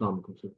अस्सलाम वालेकुम सर।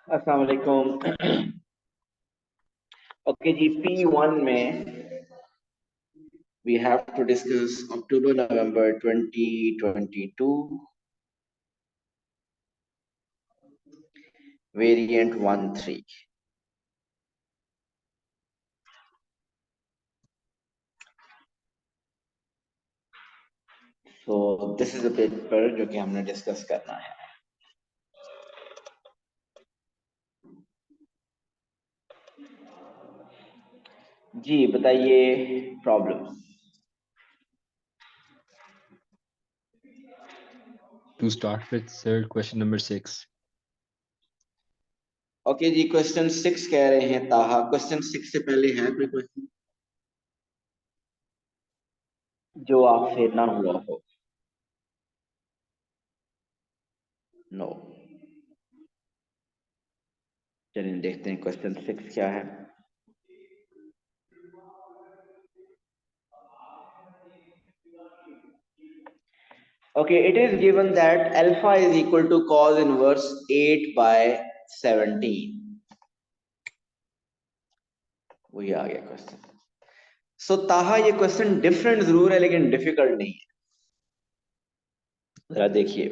अस्सलाम वालेकुम। ओके जी, P1 में we have to discuss October November 2022 variant 13. So this is a paper जो कि हमने डिस्कस करना है। जी बताइए problem. To start with, sir, question number 6. Okay जी, क्वेश्चन 6 कह रहे हैं ताहा। क्वेश्चन 6 से पहले है कोई क्वेश्चन जो आपसे ना हुआ हो? नो। चलिए देखते हैं क्वेश्चन 6 क्या है। Okay, it is given that alpha is equal to cos inverse 8 by 17. वही आ गया क्वेश्चन। सो ताहा ये क्वेश्चन डिफरेंट जरूर है लेकिन डिफिकल्ट नहीं है। जरा देखिए,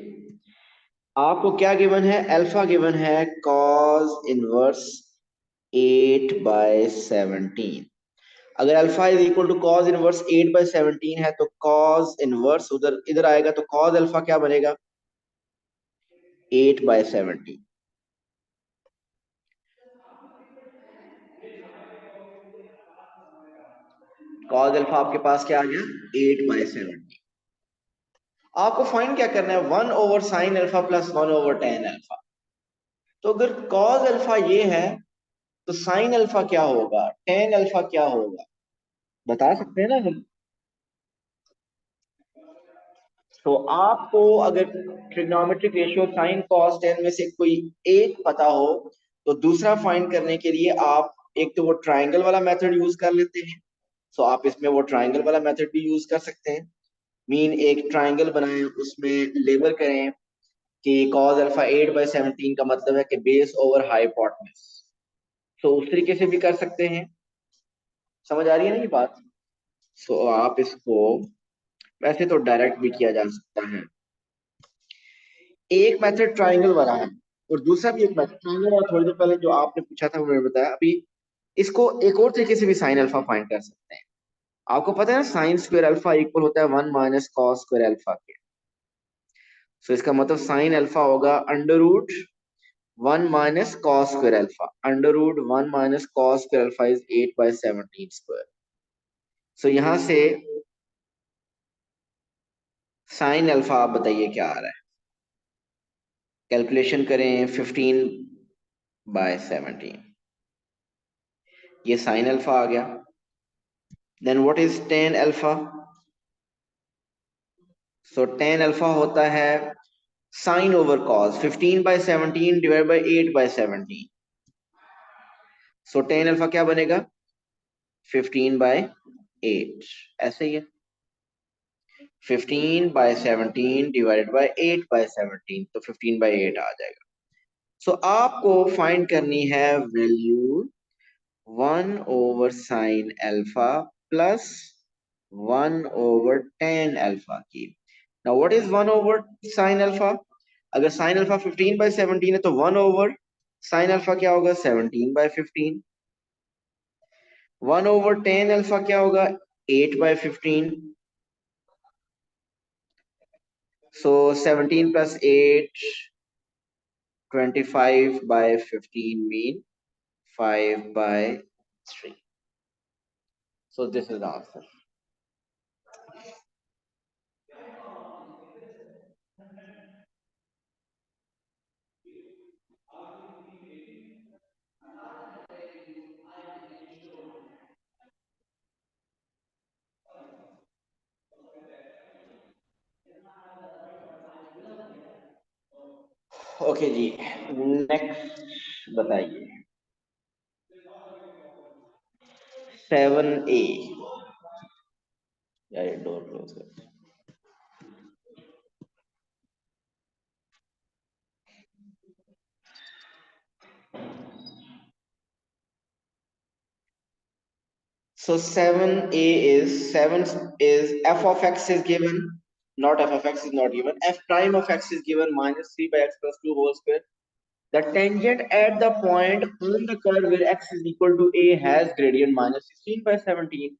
आपको क्या गिवन है? अल्फा गिवन है cos इनवर्स 8 by 17। अगर alpha is equal to cos inverse 8 by 17 है तो cos इनवर्स उधर इधर आएगा तो cos अल्फा क्या बनेगा? 8 by 17। cos अल्फा आपके पास क्या आ गया? 8 by 17। आपको फाइंड क्या करना है? 1 over sine alpha plus 1 over tan alpha. तो अगर cos अल्फा ये है तो साइन अल्फा क्या होगा, टेन अल्फा क्या होगा, बता सकते हैं ना हम? तो आपको अगर trigonometric ratio sine cos tan में से कोई एक पता हो तो दूसरा फाइंड करने के लिए आप एक तो वो ट्राइंगल वाला मेथड यूज कर लेते हैं। सो आप इसमें वो ट्राइंगल वाला मेथड भी यूज कर सकते हैं। मीन एक ट्राइंगल बनाएं, उसमें लेबल करें कि cos अल्फा 8/17 का मतलब है कि बेस ओवर हाइपोटेनस। तो उस तरीके से भी कर सकते हैं। समझ आ रही है ना ये बात? सो आप इसको वैसे तो डायरेक्ट भी किया जा सकता है। एक मेथड ट्राइंगल वाला है और दूसरा भी एक मेथड ट्राइंगल वाला थोड़ी देर पहले जो आपने पूछा था वो मैंने बताया। अभी इसको एक और तरीके से भी साइन अल्फा फाइंड कर सकते हैं। आपको पता है ना साइन स्क्वायर अल्फा इक्वल होता है 1 माइनस कॉस स्क्वायर अल्फा के। सो इसका मतलब साइन अल्फा होगा under root 1 minus cos square alpha. Under root 1 minus cos square alpha is 8/17 square. So यहां से साइन अल्फा आप बताइए क्या आ रहा है? कैलकुलेशन करें 15/17। ये साइन अल्फा आ गया। Then what is tan alpha? So tan alpha होता है sine over cos 15/17 divide by 8/17। So tan alpha क्या बनेगा? 15/8। ऐसे ही है 15/17 डिवाइडेड बाई 8/17 तो 15/8 आ जाएगा। सो आपको फाइंड करनी है value 1/sin alpha plus 1/tan alpha की। Now what is 1/sin alpha? अगर sin अल्फा 15/17 है तो 1/sin अल्फा क्या होगा? 17/15। 1/tan अल्फा क्या होगा? 8/15। So 17 plus 8 25/15 mean 5/3। So this is the answer. Okay जी, नेक्स्ट बताइए। 7A। यार ये डोर क्लोज कर। So 7 is f of x is given, not f of x is not given. F prime of x is given -3 by x plus 2 whole square. The tangent at the point on the curve where x is equal to a has gradient -16/17.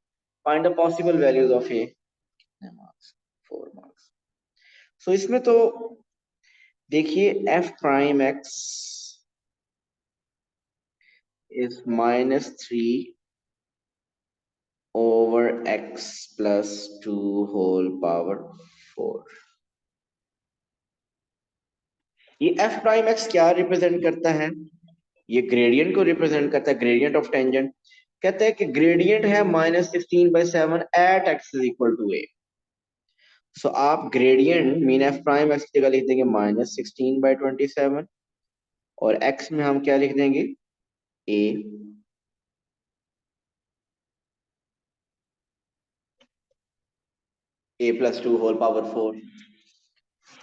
Find the possible values of a. Marks 4 marks. So इसमें तो देखिए f prime x is -3 over x plus 2 whole power 4। ये f prime x क्या represent करता है? ये gradient को represent करता है, ग्रेडियंट ऑफ टेंजेंट। कहता है कि ग्रेडियंट है -16/7 at x is equal to a। So आप gradient mean f prime x की जगह लिख देंगे -16/27 और x में हम क्या लिख देंगे? a। a plus 2 whole power 4।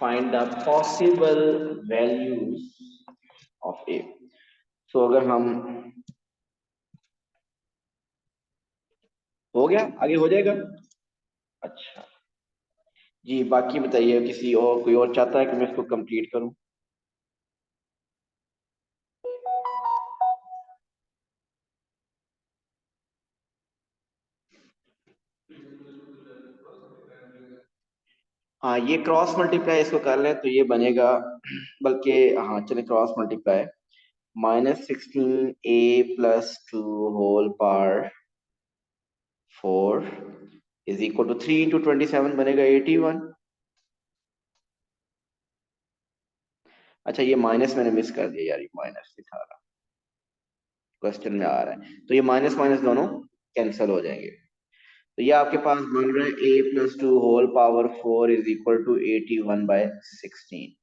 Find the possible values of a। सो अगर हम हो गया, आगे हो जाएगा। अच्छा जी, बाकी बताइए, किसी और कोई और चाहता है कि मैं इसको कंप्लीट करूं? हाँ, ये क्रॉस मल्टीप्लाई इसको कर लें तो ये बनेगा, बल्कि हाँ चले cross multiply -16a plus 2 whole power 4 is equal to 3 into 27 बनेगा 81। अच्छा ये माइनस मैंने मिस कर दिया यार, ये माइनस दिखा रहा क्वेश्चन में आ रहा है, तो ये माइनस माइनस दोनों कैंसिल हो जाएंगे। तो ये आपके पास बन रहा है a plus 2 whole power 4 is equal to 81/16।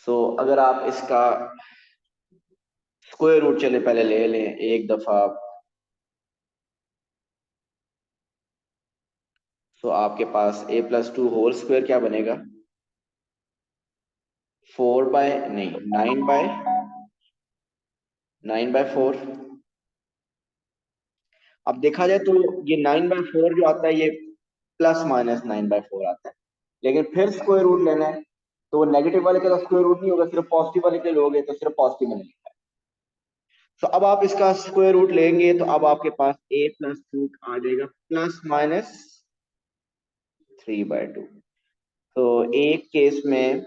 So अगर आप इसका स्क्वायर रूट चले पहले ले लें एक दफा, तो आपके पास a plus two whole square क्या बनेगा, 4 बाय नहीं 9 बाय 4। अब देखा जाए तो ये 9/4 जो आता है ये ±9/4 आता है, लेकिन फिर स्क्वायर रूट लेना है तो वो नेगेटिव वाले का स्क्वायर रूट नहीं होगा, सिर्फ पॉजिटिव वाले के लोगे तो सिर्फ पॉजिटिव में लिखा है। तो अब आप इसका स्क्वायर रूट लेंगे तो अब आपके पास a प्लस रूट आ जाएगा ±3/2। तो एक केस में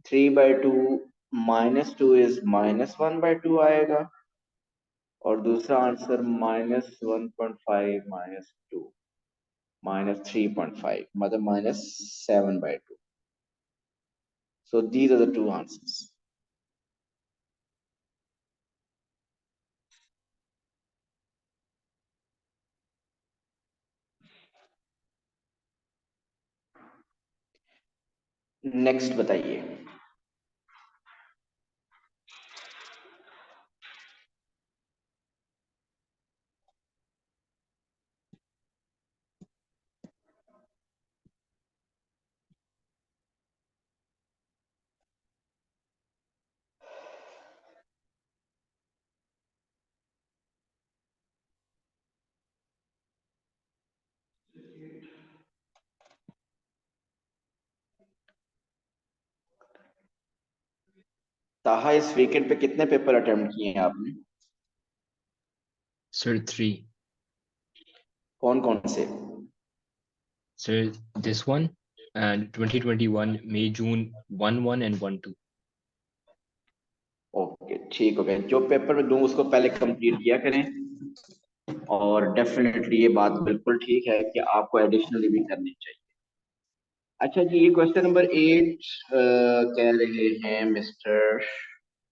3/2 -2 इज -1/2 आएगा, और दूसरा आंसर -1.5 -2 -3.5 मतलब -7/2। So these are the two answers. Next बताइए। ताहा, इस वीकेंड पे कितने पेपर अटेम्प्ट किए हैं आपने? Sir, 3. कौन कौन से? Sir, this one and 2021 May June 1 and 1 2. Okay ठीक हो गया, जो पेपर में दूं उसको पहले कंप्लीट किया करें। और डेफिनेटली ये बात बिल्कुल ठीक है कि आपको एडिशनली भी करनी चाहिए। अच्छा जी, ये क्वेश्चन नंबर 8 कह रहे हैं mister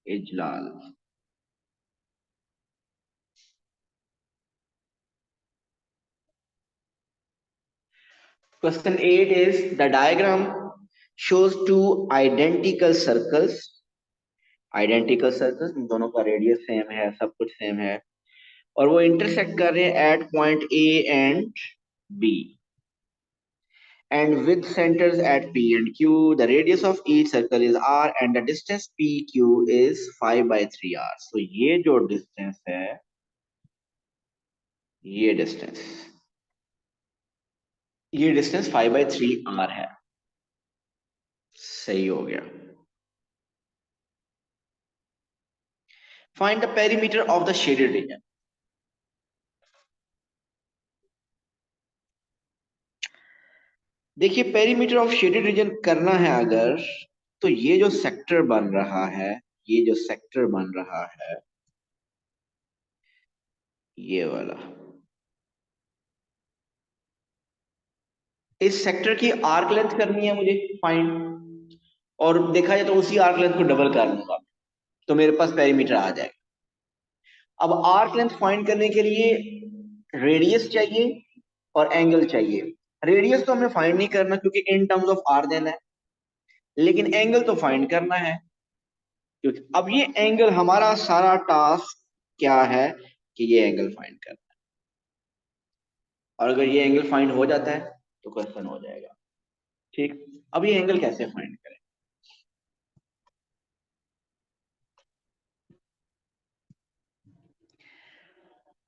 Ijlal. Question 8 is the diagram shows two identical circles. Identical circles, इन दोनों का रेडियस सेम है, सब कुछ सेम है, और वो इंटरसेक्ट कर रहे हैं at point A and B and with centers at P and Q. The radius of each circle is R and the distance PQ is 5/3R. So ये जो distance है, ये distance 5/3R है। सही हो गया। Find the perimeter of the shaded region. देखिए, perimeter of shaded region करना है अगर, तो ये जो सेक्टर बन रहा है, ये जो सेक्टर बन रहा है, ये वाला, इस सेक्टर की आर्क लेंथ करनी है मुझे फाइंड, और देखा जाए तो उसी आर्क लेंथ को डबल कर लूंगा तो मेरे पास पेरीमीटर आ जाएगा। अब आर्क लेंथ फाइंड करने के लिए रेडियस चाहिए और एंगल चाहिए। रेडियस तो हमें फाइंड नहीं करना क्योंकि इन टर्म्स ऑफ आर देना है, लेकिन एंगल तो फाइंड करना है, क्योंकि अब ये एंगल, हमारा सारा टास्क क्या है कि ये एंगल फाइंड करना है, और अगर ये एंगल फाइंड हो जाता है तो क्वेश्चन हो जाएगा। ठीक, अब ये एंगल कैसे फाइंड करें?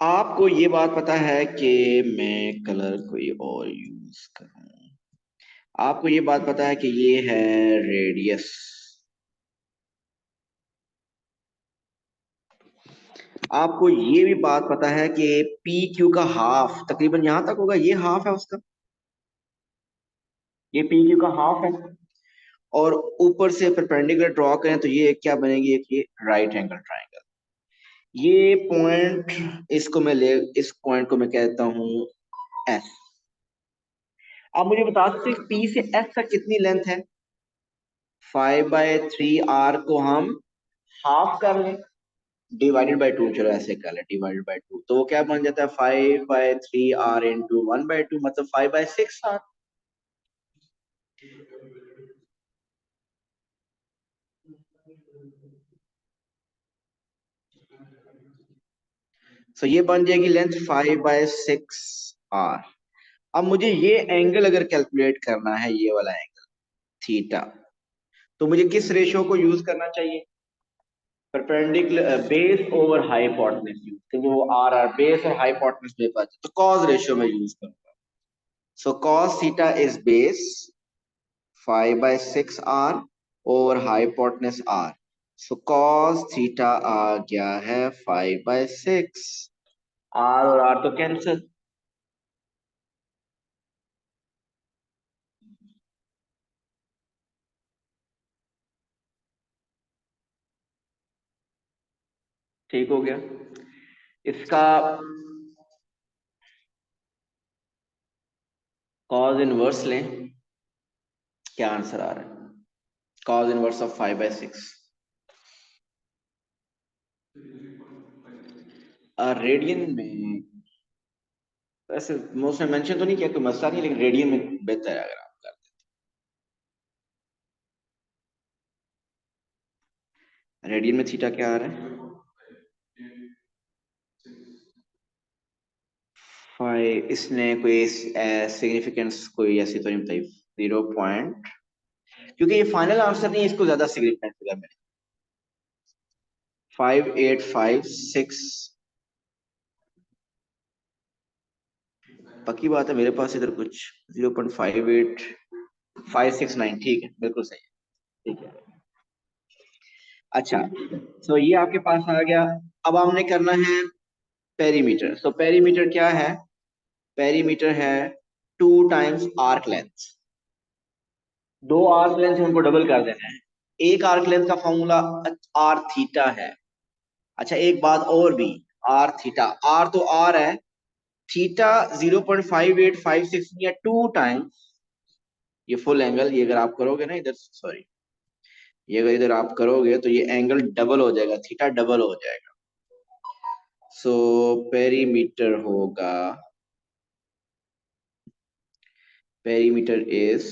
आपको ये बात पता है कि मैं कलर कोई और यूज करूं, आपको ये बात पता है कि ये है रेडियस, आपको ये भी बात पता है कि पी क्यू का हाफ तकरीबन यहां तक होगा, ये हाफ है उसका, ये पी क्यू का हाफ है, और ऊपर से परपेंडिकुलर ड्रॉ करें तो ये क्या बनेगी, एक ये राइट एंगल ट्राइंगल। ये पॉइंट, इसको मैं ले, इस पॉइंट को मैं कहता हूं एस। आप मुझे बता सकते हैं पी से एस तक कितनी लेंथ है? 5/3R को हम हाफ कर लें, डिवाइडेड बाय 2, चलो ऐसे कर ले, डिवाइडेड बाय 2, तो वो क्या बन जाता है 5/3R इंटू 1/2, मतलब 5/6R। सो ये बन जाएगी लेंथ 5/6R। अब मुझे ये एंगल अगर कैलकुलेट करना है, ये वाला एंगल थीटा, तो मुझे किस रेशियो को यूज करना चाहिए? Perpendicular base over hypotenuse use, क्योंकि वो आर बेस और हाइपोटेनस मेरे पास है, तो कॉस रेशियो में यूज करूंगा। So cos theta is base 5/6r over hypotenuse r। So cos theta आ गया है 5/6। r और r तो कैंसिल। ठीक हो गया। इसका कॉज इनवर्स लें, क्या आंसर आ रहा है? कॉज इनवर्स ऑफ 5/6 रेडियन में, वैसे उसने मेंशन तो नहीं किया, कोई मसला नहीं, लेकिन रेडियन में बेहतर है अगर आप कर दें। रेडियन में थीटा क्या आ रहा है? 5। इसने कोई सिग्निफिकेंस कोई ऐसी तो नहीं बताई, 0 क्योंकि ये फाइनल आंसर नहीं है, इसको ज्यादा सिग्निफिकेंट फिगर में 5856। पक्की बात है मेरे पास इधर कुछ 0.58569, ठीक है, बिल्कुल सही है, ठीक है। अच्छा, तो ये आपके पास आ गया। अब हमने करना है पेरीमीटर। सो पेरीमीटर क्या है? पेरीमीटर है 2 टाइम्स आर्क लेंथ। दो आर्क लेंथ हमको डबल कर देना है। एक आर्क लेंथ का फॉर्मूला आर थीटा है। अच्छा, एक बात और भी, आर थीटा, आर तो आर है, थीटा 0.5856 या 2 टाइम्स ये फुल एंगल। ये अगर आप करोगे ना इधर, सॉरी, ये अगर इधर आप करोगे तो ये एंगल डबल हो जाएगा, थीटा डबल हो जाएगा। सो पेरीमीटर होगा, perimeter is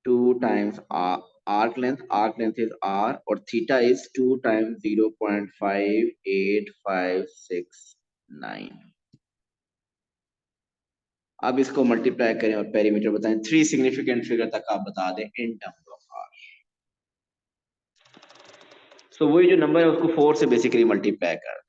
2 times arc length is r, और theta is 2 टाइम्स 0.58569। अब इसको मल्टीप्लाई करें और पेरीमीटर बताएं। 3 सिग्निफिकेंट फिगर तक आप बता दें इन टर्म्स ऑफ आर। सो वही जो नंबर है उसको 4 से बेसिकली मल्टीप्लाई कर दें।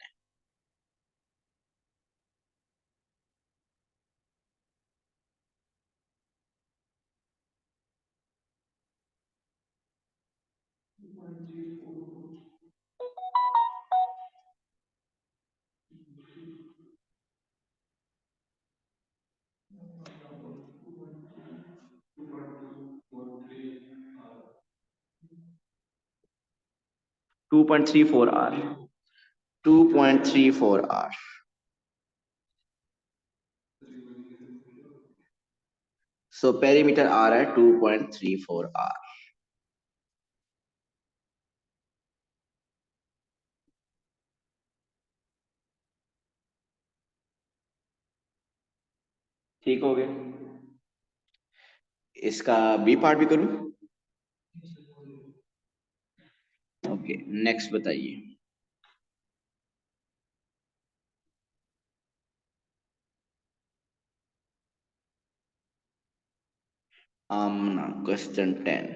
Two point three four R, 2.34 आर। सो पेरीमीटर आ रहा है 2.34 आर। ठीक हो गया। इसका बी पार्ट भी करूं? ओके, नेक्स्ट बताइए। क्वेश्चन 10।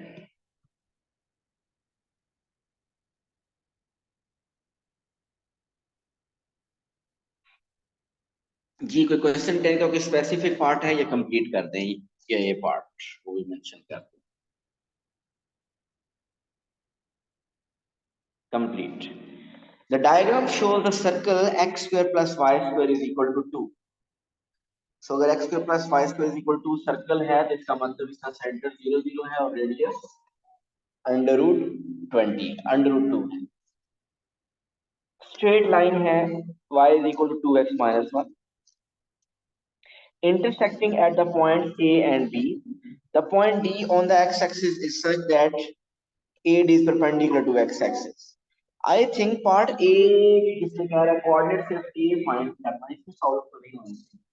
जी, कोई क्वेश्चन 10 का कोई स्पेसिफिक पार्ट है या कंप्लीट कर दें, या ये पार्ट वो भी मेंशन कर दें? Complete. The diagram shows the circle x square plus y square is equal to 2। So अगर x square plus y square is equal to circle है, तो इसका मतलब इसका सेंटर 0 0 है और radius under root 20, under root 2 है। स्ट्रेट लाइन है, y is equal to 2x minus 1, intersecting at the point A and B. The point D on the x-axis is such that AD is perpendicular to x-axis. I think part A जिसमें क्या है, coordinate सिर्फ A find करना है, इसमें solve तो नहीं होना चाहिए।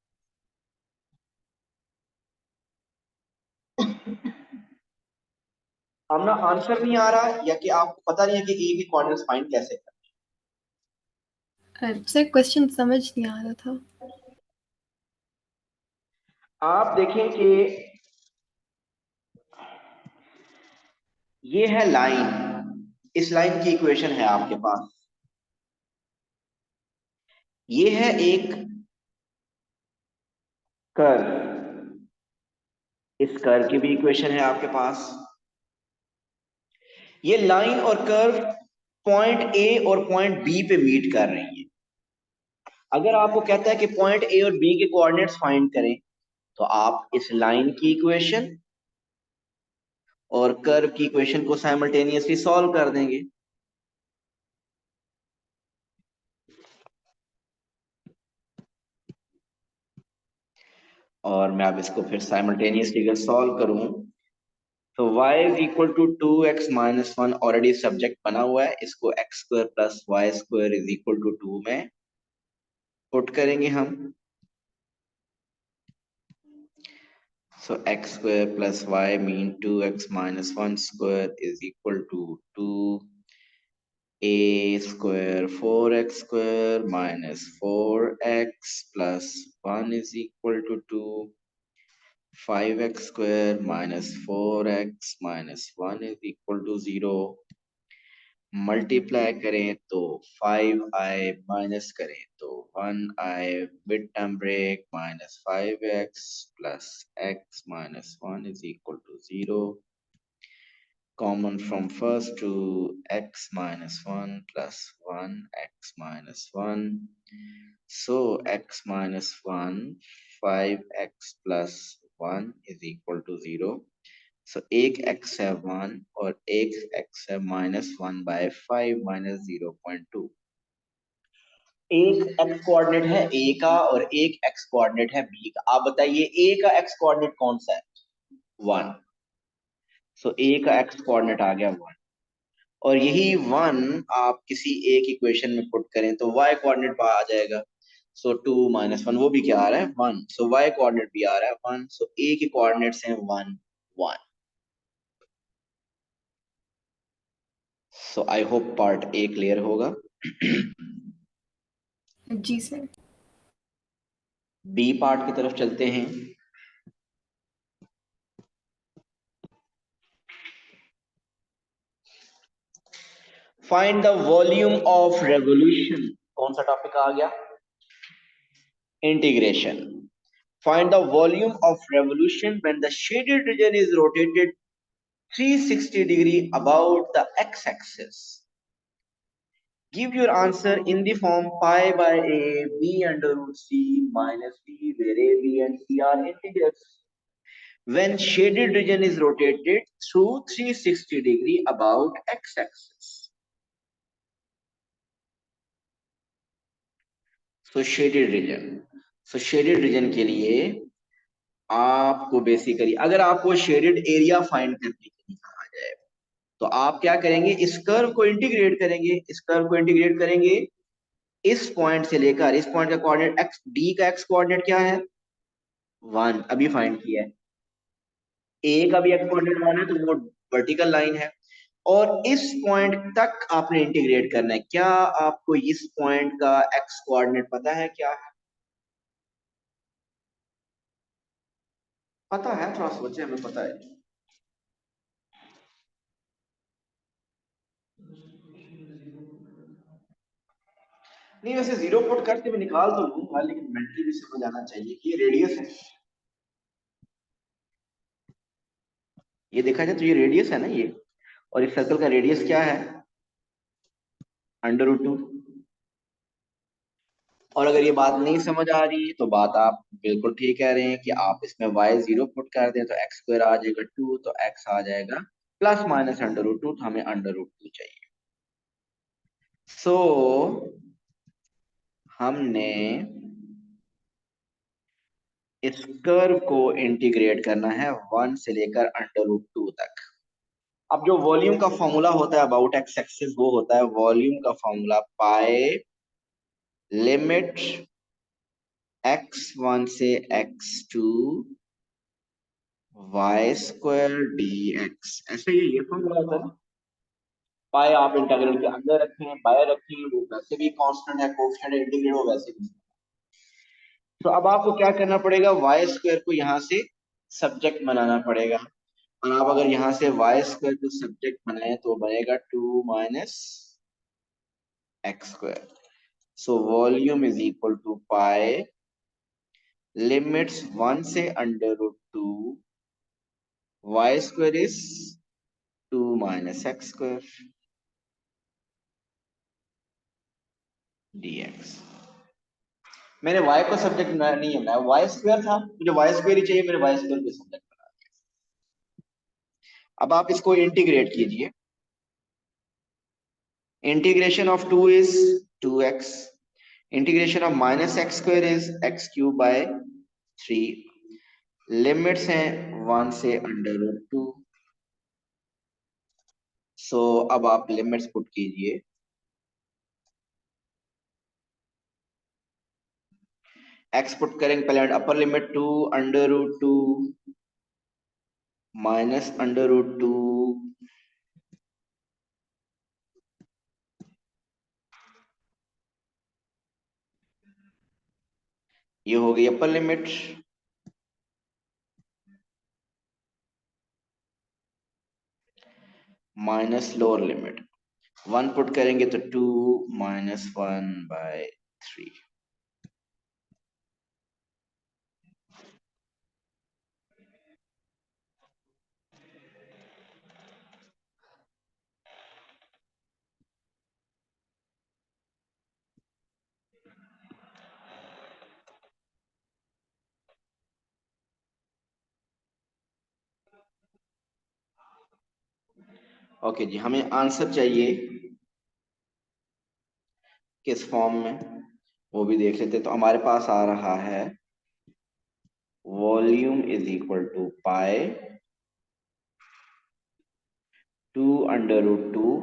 अब ना आंसर नहीं आ रहा, या कि आपको पता नहीं है कि A की coordinates find कैसे करना सर क्वेश्चन समझ नहीं आ रहा था। है। आप देखें कि ये है लाइन, इस लाइन की इक्वेशन है आपके पास। ये है एक कर्व, इस कर्व की भी इक्वेशन है आपके पास। ये लाइन और कर्व पॉइंट ए और पॉइंट बी पे मीट कर रही है। अगर आपको कहता है कि पॉइंट ए और बी के कोऑर्डिनेट्स फाइंड करें, तो आप इस लाइन की इक्वेशन और कर्व की इक्वेशन को साइमल्टेनियसली सॉल्व कर देंगे। और मैं अब इसको फिर साइमल्टेनियसली अगर सॉल्व करूं, तो y is equal to 2x minus 1 already subject बना हुआ है, इसको x square plus y square is equal to 2 में पुट करेंगे हम। So x square plus y mean 2x minus 1 square is equal to 2a square 4x square minus 4x plus 1 is equal to 2, 5x square minus 4x minus 1 is equal to 0। Multiply करें तो 5i minus करें तो 1i, mid term break minus 5x plus x minus 1 is equal to 0। Common from first to x minus 1 plus 1 x minus 1, so x minus 1 5x plus 1 is equal to 0। सो एक x है 1 और एक x है -1/5 minus 0.2। एक x coordinate है a का और एक x कोऑर्डिनेट है b का। आप बताइए a का x कोऑर्डिनेट कौन सा है? 1। सो a का x कोऑर्डिनेट आ गया 1, और यही 1 आप किसी एक इक्वेशन में पुट करें तो y कोऑर्डिनेट आ जाएगा। सो 2 माइनस 1 वो भी क्या आ रहा है 1, सो y कोऑर्डिनेट भी आ रहा है 1। सो a के कोऑर्डिनेट्स हैं 1 1। So I hope part A clear होगा। जी सर। बी पार्ट की तरफ चलते हैं। Find the volume of revolution. कौन सा टॉपिक आ गया? Integration. Find the volume of revolution when the shaded region is rotated 360 degree about the x-axis। Give your answer in the form pi by a b under root c minus b, where a, b and c are integers, when shaded region is rotated through 360 degree about x-axis। So shaded region, so shaded region के लिए आपको basically अगर आपको shaded area find करने के लिए कहा जाए, तो आप क्या करेंगे? इस कर्व को इंटीग्रेट करेंगे। इस कर्व को इंटीग्रेट करेंगे इस पॉइंट से लेकर इस पॉइंट का कोऑर्डिनेट x, d का x कोऑर्डिनेट क्या है 1, अभी फाइंड किया है। a का भी x कोऑर्डिनेट 1 है, तो वो वर्टिकल लाइन है। और इस पॉइंट तक आपने इंटीग्रेट करना है। क्या आपको इस पॉइंट का x कोऑर्डिनेट पता है क्या है? पता है? थोड़ा सोचे, हमें पता है। नहीं, वैसे 0 पुट करके मैं निकाल तो लूंगा, लेकिन मेंटली भी समझ आना चाहिए कि ये रेडियस है। ये देखा जाए तो ये रेडियस है ना ये, और इस सर्कल का रेडियस क्या है? √2। और अगर ये बात नहीं समझ आ रही तो बात आप बिल्कुल ठीक कह रहे हैं कि आप इसमें y 0 पुट कर दें तो x स्क्वायर आ जाएगा 2, तो x आ जाएगा प्लस माइनस √2, तो हमें √2 चाहिए। सो हमने इस कर्व को इंटीग्रेट करना है 1 से लेकर √2 तक। अब जो वॉल्यूम का फॉर्मूला होता है अबाउट एक्स एक्सिस, वो होता है वॉल्यूम का फॉर्मूला पाई लिमिट x1 से x2 y स्क्वायर dx। ऐसे ही ये फॉर्मूला होता है। पाई आप इंटीग्रल के अंदर रखें, बाहर रखें, वो वैसे भी कांस्टेंट है, कोएफिशिएंट इंटीग्रल वो वैसे भी। तो अब आपको क्या करना पड़ेगा, वाई स्क्वायर को यहाँ से सब्जेक्ट बनाना पड़ेगा। और आप अगर यहाँ से वाई स्क्वायर को सब्जेक्ट बनाए तो बनेगा 2 minus x square. So volume is equal to pi limits 1 से √2 y square is 2 minus x square dx। मैंने y को सब्जेक्ट नहीं बनाया, वाई स्क्वायर था, मुझे वाई स्क्वायर ही चाहिए, मैंने वाई स्क्वायर को सब्जेक्ट बना दिया। अब आप इसको इंटीग्रेट कीजिए। Integration of 2 is 2x, integration of minus x square is x³ by 3, limits हैं 1 से √2। सो अब आप लिमिट्स पुट कीजिए। x पुट करेंगे पहले, अपर लिमिट 2 √2 माइनस √2 ये हो गई upper limit, minus lower limit 1 put करेंगे तो 2 माइनस 1/3। ओके जी, हमें आंसर चाहिए किस फॉर्म में वो भी देख लेते। तो हमारे पास आ रहा है volume is equal to pi 2 √2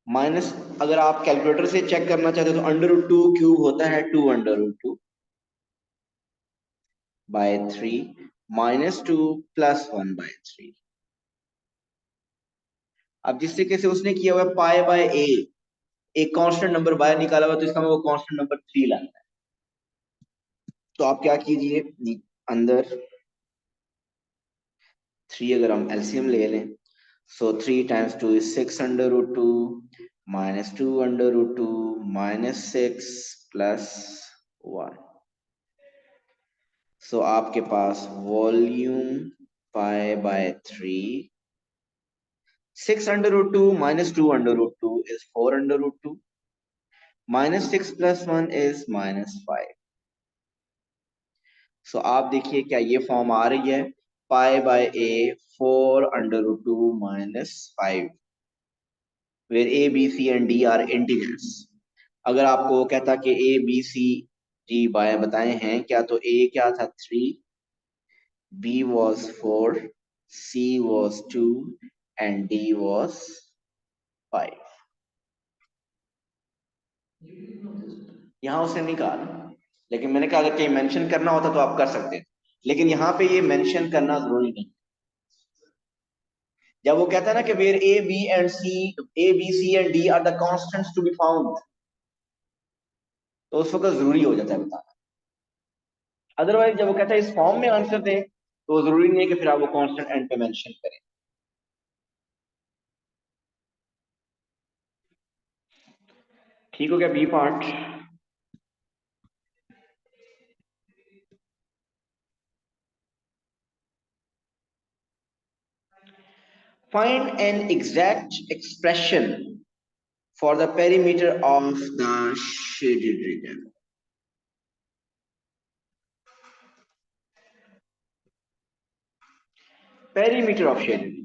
minus, अगर आप कैलकुलेटर से चेक करना चाहते हो तो √2 क्यूब होता है 2 √2 बाय 3 माइनस 2 प्लस 1/3। अब जिस तरीके से उसने किया हुआ पाई बाय ए, एक कांस्टेंट नंबर बाहर निकाला हुआ तो इसका वो कांस्टेंट नंबर 3 लाना है। तो आप क्या कीजिए, अंदर 3 अगर हम एलसीएम ले लें, so 3 times 2 is 6 √2 minus 2 √2 minus 6 plus 1। So आपके पास volume pi by 3, 6 √2 minus 2 √2 is 4 √2 minus 6 plus 1 is -5। So आप देखिए क्या ये फॉर्म आ रही है, pi by a 4 √2 -5 where a b c and d are integers। अगर आपको कहता कि a b c d बाय बताए हैं क्या, तो a क्या था 3, b was 4, c was 2 and d was 5। यहाँ उसने नहीं कहा ना, लेकिन मैंने कहा अगर कहीं मेंशन करना होता तो आप कर सकते थे, लेकिन यहाँ पे ये मेंशन करना जरूरी नहीं। जब वो कहता है ना कि where A B C and D are the constants to be found, तो उस वक्त जरूरी हो जाता है बताना। अदरवाइज जब वो कहता है इस फॉर्म में आंसर दें, तो जरूरी नहीं है कि फिर आप वो कांस्टेंट एंड पे मेंशन करें। ठीक हो गया B part. Find an exact expression for the perimeter of the shaded region. Perimeter of shaded region.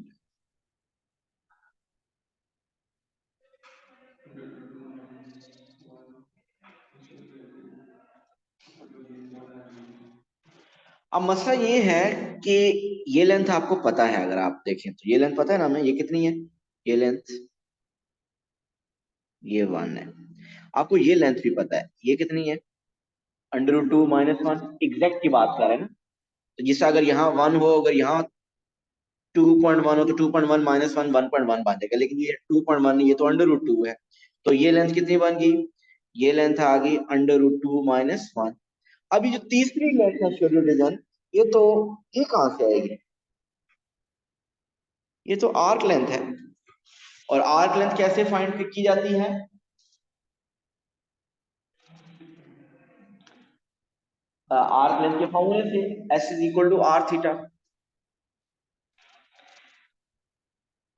अब मसला ये है कि ये लेंथ आपको पता है, अगर आप देखें तो ये लेंथ पता है ना हमें, ये कितनी है, ये लेंथ ये 1 है। आपको ये लेंथ भी पता है, ये कितनी है, √2 -1, एग्जैक्ट की बात कर रहे हैं ना। तो जिससे अगर यहाँ 1 हो, अगर यहाँ 2.1 हो तो 2.1 -1 1.1 बन जाएगा, लेकिन ये 2.1 नहीं, ये तो √2 है। तो ये लेंथ कितनी बन गई, ये लेंथ आ गई √2 -1। अभी जो तीसरी लेंथ है शेड्यूल रीजन, ये कहां से आएगी? ये तो आर्क लेंथ है। और आर्क लेंथ कैसे फाइंड की जाती है? आर्क लेंथ के फॉर्मूले से, S is equal to R theta.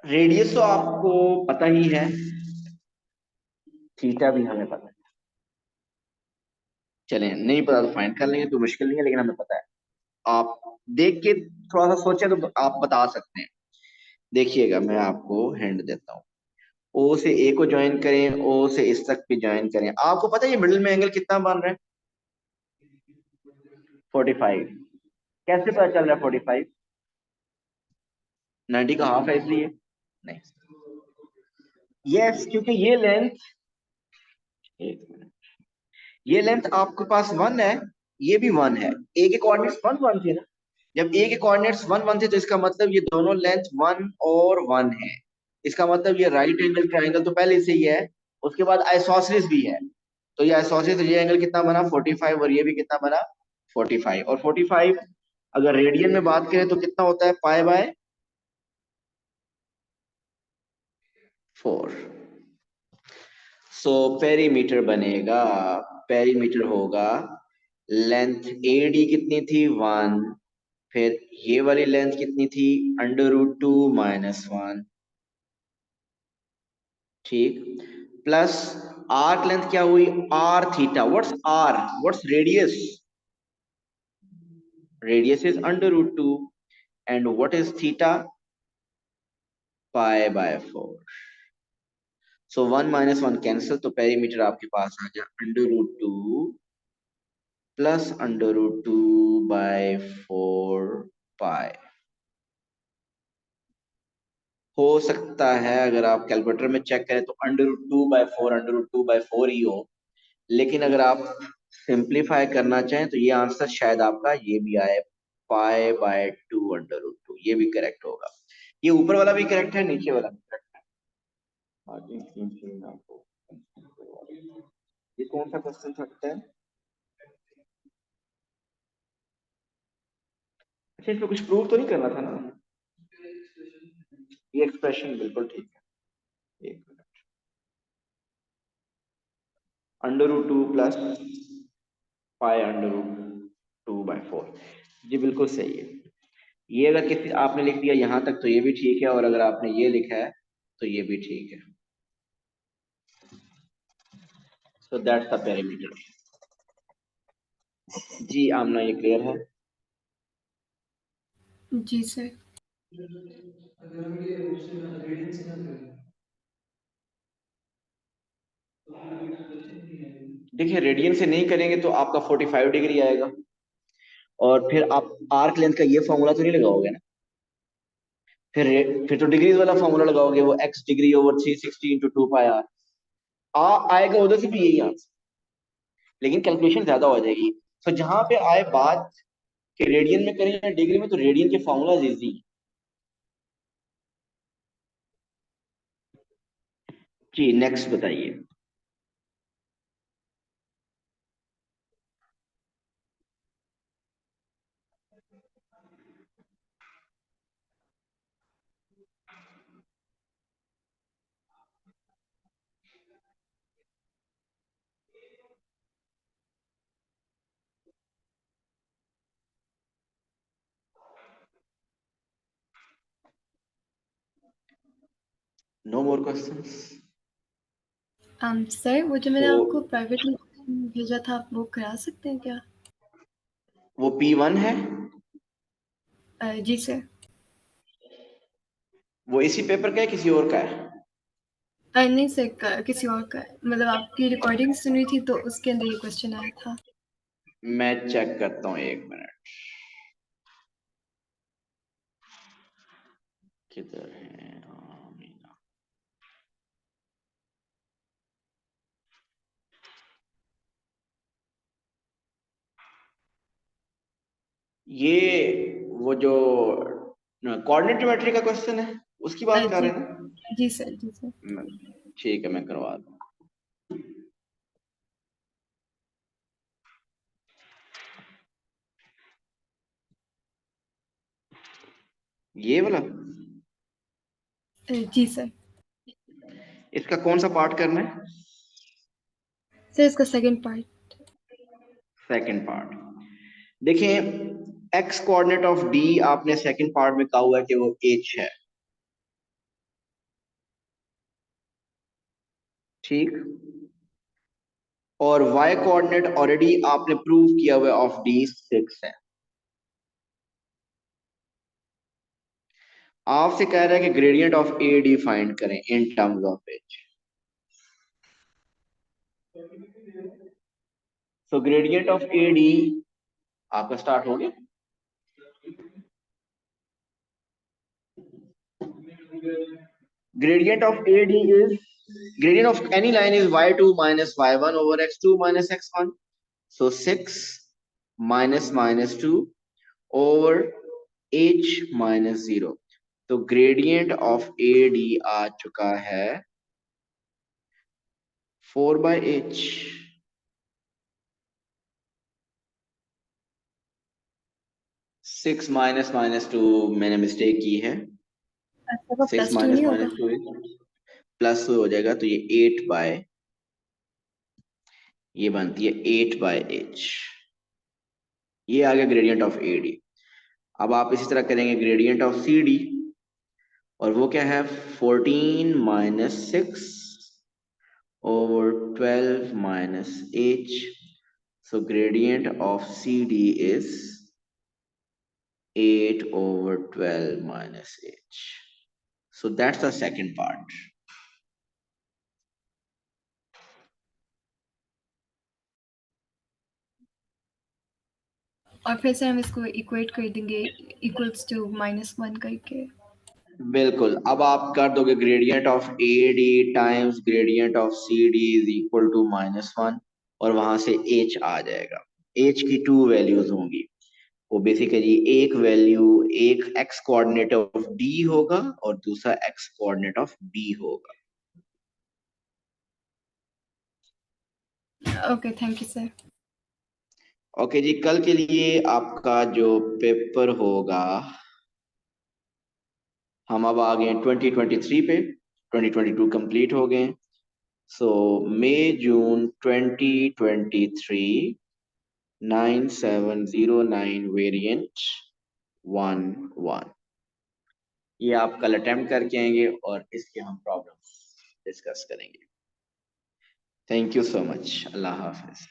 Radius तो आपको पता ही है, थीटा भी हमें पता है। चलें, नहीं पता तो फाइंड कर लेंगे, तो मुश्किल नहीं है, लेकिन हमें पता है। आप देख के थोड़ा सा सोचे तो आप बता सकते हैं। देखिएगा, मैं आपको हिंट देता हूँ। ओ से ए को ज्वाइन करें, ओ से इस तक भी ज्वाइन करें। आपको पता है ये मिडिल में एंगल कितना बन रहा है? 45। कैसे पता चल रहा है 45? 90 का हाफ है इसलिए? नहीं, यस, क्योंकि ये लेंथ, एक मिनट, ये लेंथ आपके पास 1 है, ये भी 1 है। ए के कोऑर्डिनेट्स 1 1 थे ना। जब ए के कोऑर्डिनेट्स 1 1 थे, तो इसका मतलब ये दोनों लेंथ 1 और 1 है। इसका मतलब ये राइट एंगल ट्राइंगल तो पहले से ही है, उसके बाद आइसोसेलेस भी है। तो ये आइसोसेलेस, ये एंगल कितना बना? 45। और ये भी कितना बना? 45। और 45 अगर रेडियन में बात करें तो कितना होता है? Pi by 4। सो पेरीमीटर बनेगा, पेरीमीटर होगा, लेंथ एडी कितनी थी? 1। फिर ये वाली लेंथ कितनी थी? √2 - 1, ठीक, प्लस आर्क लेंथ क्या हुई? R theta. What's R? What's radius? Radius is √2, and what is theta? Pi by 4। So 1 - 1 cancel, तो पेरीमीटर आपके पास आ गया √2 प्लस √2/4 पाई। हो सकता है अगर आप कैलकुलेटर में चेक करें तो √2/4 ही हो, लेकिन अगर आप सिंप्लीफाई करना चाहें तो ये आंसर शायद आपका ये भी आए, पाई/2 √2। ये भी करेक्ट होगा। ये ऊपर वाला भी करेक्ट है, नीचे वाला भी करेक्ट है। आगे तीन चीजें आपको, ये कौन सा क्वेश्चन था? अच्छा, इसमें कुछ प्रूव तो नहीं करना था ना? ये एक्सप्रेशन बिल्कुल ठीक है। एक मिनट, √2 प्लस पाई √2/4, जी बिल्कुल सही है। ये अगर किसी आपने लिख दिया यहाँ तक तो ये भी ठीक है, और अगर आपने ये लिखा है तो ये भी ठीक है। So that's the perimeter. जी आमना, ये क्लियर है? जी सर। देखिए, रेडियन से नहीं करेंगे तो आपका 45 डिग्री आएगा, और फिर आप आर्क लेंथ का ये फॉर्मूला तो नहीं लगाओगे ना? फिर तो डिग्रीज वाला फॉर्मूला लगाओगे, वो x डिग्री ओवर 360 × 2 पाई r। आएगा उधर से भी यही आंसर, लेकिन कैलकुलेशन ज्यादा हो जाएगी। तो जहां पे आए बात कि रेडियन में करें या डिग्री में, तो रेडियन के फॉर्मूला इजी। जी नेक्स्ट बताइए। No more questions? सर, वो जो मैंने तो आपको प्राइवेटली भेजा था, आप वो करा सकते हैं क्या? वो P1 है, जी सर। वो इसी पेपर का है, किसी और का है? नहीं सर, किसी और का है। मतलब आपकी रिकॉर्डिंग सुनी थी तो उसके अंदर ये क्वेश्चन आया था। मैं चेक करता हूँ, एक मिनट, किधर है आमीना? ये वो जो कोऑर्डिनेट ज्योमेट्री का क्वेश्चन है, उसकी बात कर जी रहे हैं ना? जी सर, जी सर। ठीक है, मैं करवा दूँ। ये वाला, जी सर। इसका कौन सा पार्ट करना है? सर इसका सेकंड पार्ट। Second part. देखें, एक्स कोऑर्डिनेट ऑफ डी आपने सेकंड पार्ट में कहा हुआ है कि वो h है, ठीक। और y कोऑर्डिनेट ऑलरेडी आपने प्रूव किया हुआ है ऑफ डी 6 है। आपसे कह रहा है कि gradient of A D find करें in terms of H. So gradient of A D आपका स्टार्ट हो गया। Gradient of AD is, gradient of any line is y2 minus y1 over x2 minus x1. So 6 minus 2 over h minus 0. तो gradient of AD आ चुका है 4/h। 6 minus 2 मैंने mistake की है। आपका 6 +2 नहीं होगा? minus 2 प्लस 2 हो जाएगा, तो ये 8 बाय, ये बनती है 8/h। ये आ गया ग्रेडियंट ऑफ AD। अब आप इसी तरह करेंगे ग्रेडियंट ऑफ CD, और वो क्या है 14 minus 6 over 12 minus h. So gradient of CD is 8 over 12 minus h. So that's the second part. और फिर से हम इसको इक्वेट कर देंगे इक्वल्स टू -1 करके। बिल्कुल, अब आप कर दोगे gradient of AD times gradient of CD is equal to -1, और वहां से h आ जाएगा। h की 2 वैल्यूज होंगी, वो बेसिकली एक वैल्यू एक x कोऑर्डिनेट ऑफ D होगा और दूसरा x कोऑर्डिनेट ऑफ B होगा। Okay, thank you sir. Okay जी, कल के लिए आपका जो पेपर होगा, हम अब आ गए 2023 पे, 2022 कंप्लीट हो गए। सो मई जून 2023 9709 वेरिएंट 1 ये आप कल अटेम्प्ट करके आएंगे और इसके हम प्रॉब्लम डिस्कस करेंगे। Thank you so much. Allah Hafiz.